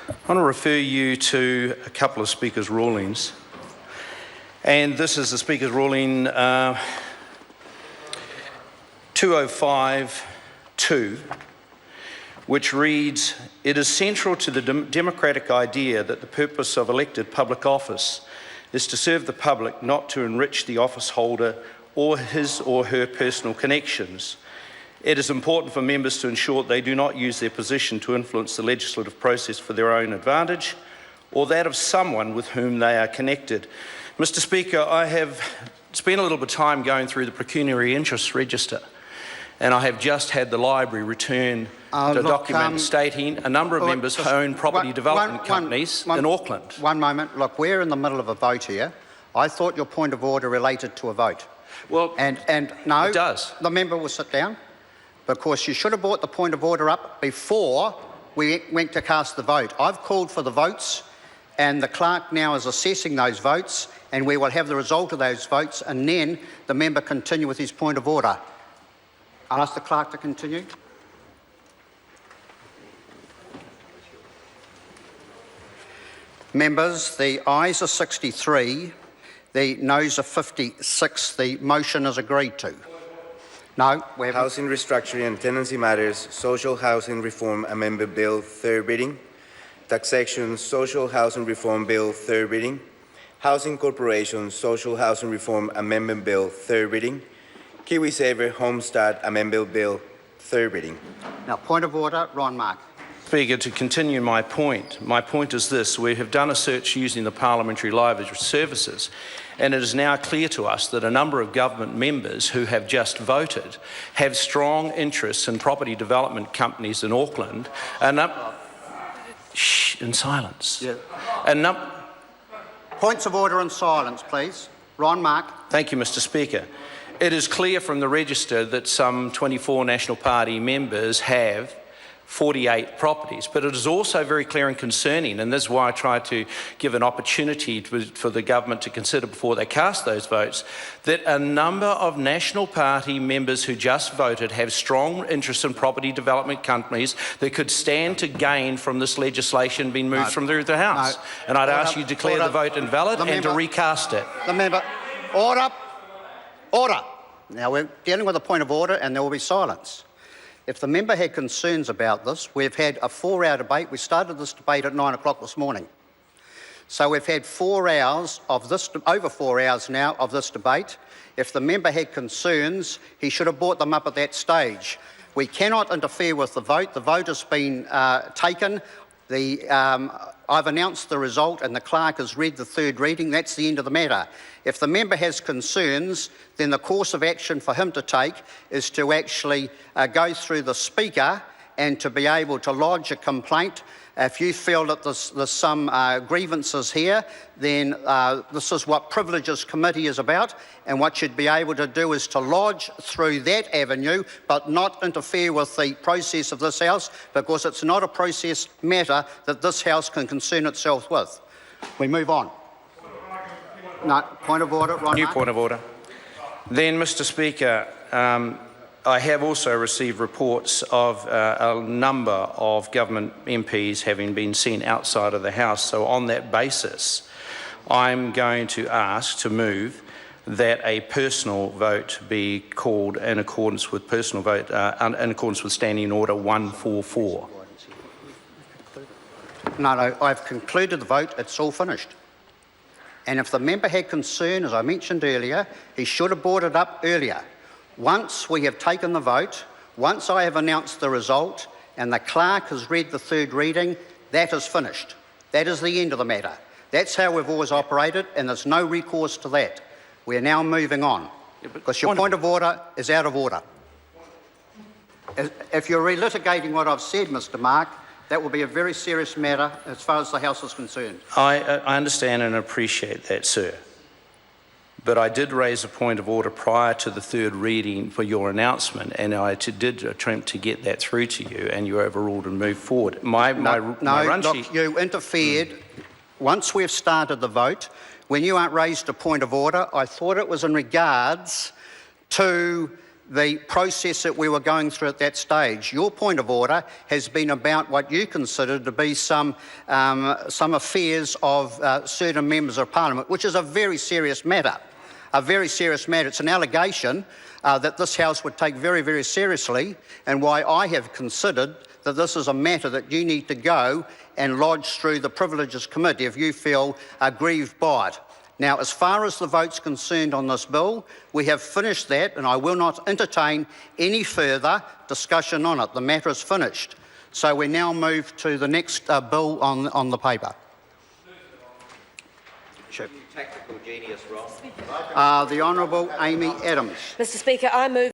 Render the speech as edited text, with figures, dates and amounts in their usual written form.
I want to refer you to a couple of Speaker's rulings. And this is the Speaker's ruling 205.2, which reads, "It is central to the democratic idea that the purpose of elected public office is to serve the public, not to enrich the office holder or his or her personal connections. It is important for members to ensure they do not use their position to influence the legislative process for their own advantage or that of someone with whom they are connected." Mr. Speaker, I have spent a little bit of time going through the pecuniary interest register, and I have just had the library return a document stating a number of members own property development companies in Auckland. One moment. Look, we're in the middle of a vote here. I thought your point of order related to a vote. Well, and no, it does. The member will sit down, because you should have brought the point of order up before we went to cast the vote. I've called for the votes, and the clerk now is assessing those votes, and we will have the result of those votes, and then the member continue with his point of order. I'll ask the clerk to continue. Members, the ayes are 63, the noes are 56. The motion is agreed to. No, we haven't. Housing Restructuring and Tenancy Matters, Social Housing Reform Amendment Bill, third reading. Taxation, Social Housing Reform Bill, third reading. Housing Corporation, Social Housing Reform Amendment Bill, third reading. KiwiSaver Homestead Amendment Bill, third reading. Now, point of order, Ron Mark. Speaker, to continue my point is this: we have done a search using the Parliamentary Library Services, and it is now clear to us that a number of government members who have just voted have strong interests in property development companies in Auckland. In silence. Yeah. Points of order in silence, please. Ron Mark. Thank you, Mr. Speaker. It is clear from the register that some 24 National Party members have 48 properties, but it is also very clear and concerning, and this is why I tried to give an opportunity for the government to consider before they cast those votes, that a number of National Party members who just voted have strong interests in property development companies that could stand to gain from this legislation being moved through the House. No. And I'd ask you to declare the vote invalid and to recast it. The member. Order. Order. Now, we're dealing with a point of order, and there will be silence. If the member had concerns about this, we've had a 4-hour debate. We started this debate at 9 o'clock this morning. So we've had 4 hours of this, over 4 hours now of this debate. If the member had concerns, he should have brought them up at that stage. We cannot interfere with the vote. The vote has been taken. I've announced the result, and the clerk has read the third reading. That's the end of the matter. If the member has concerns, then the course of action for him to take is to actually go through the Speaker and to be able to lodge a complaint. If you feel that there's some grievances here, then this is what Privileges Committee is about, and what you'd be able to do is to lodge through that avenue, but not interfere with the process of this House, because it's not a process matter that this House can concern itself with. We move on. No, point of order, Ron. New point of order. Then, Mr. Speaker, I have also received reports of a number of government MPs having been seen outside of the House. So on that basis, I'm going to ask to move that a personal vote be called in accordance with in accordance with Standing Order 144. No, I've concluded the vote. It's all finished. And if the member had concern, as I mentioned earlier, he should have brought it up earlier. Once we have taken the vote, once I have announced the result and the clerk has read the third reading, that is finished. That is the end of the matter. That's how we've always operated, and there's no recourse to that. We are now moving on, because your point of order is out of order. If you're relitigating what I've said, Mr. Mark, that will be a very serious matter as far as the House is concerned. I understand and appreciate that, sir. But I did raise a point of order prior to the third reading for your announcement, and I did attempt to get that through to you, and you overruled and moved forward. My run sheet... Look, you interfered. Once we've started the vote, when you raised a point of order, I thought it was in regards to the process that we were going through at that stage. Your point of order has been about what you consider to be some affairs of certain members of Parliament, which is a very serious matter. A very serious matter. It's an allegation that this House would take very, very seriously, and why I have considered that this is a matter that you need to go and lodge through the Privileges Committee if you feel aggrieved by it. Now, as far as the vote's concerned on this bill, we have finished that, and I will not entertain any further discussion on it. The matter is finished. So we now move to the next bill on the paper. Tactical genius, Rob. The Honourable Amy Adams. Mr Speaker, I move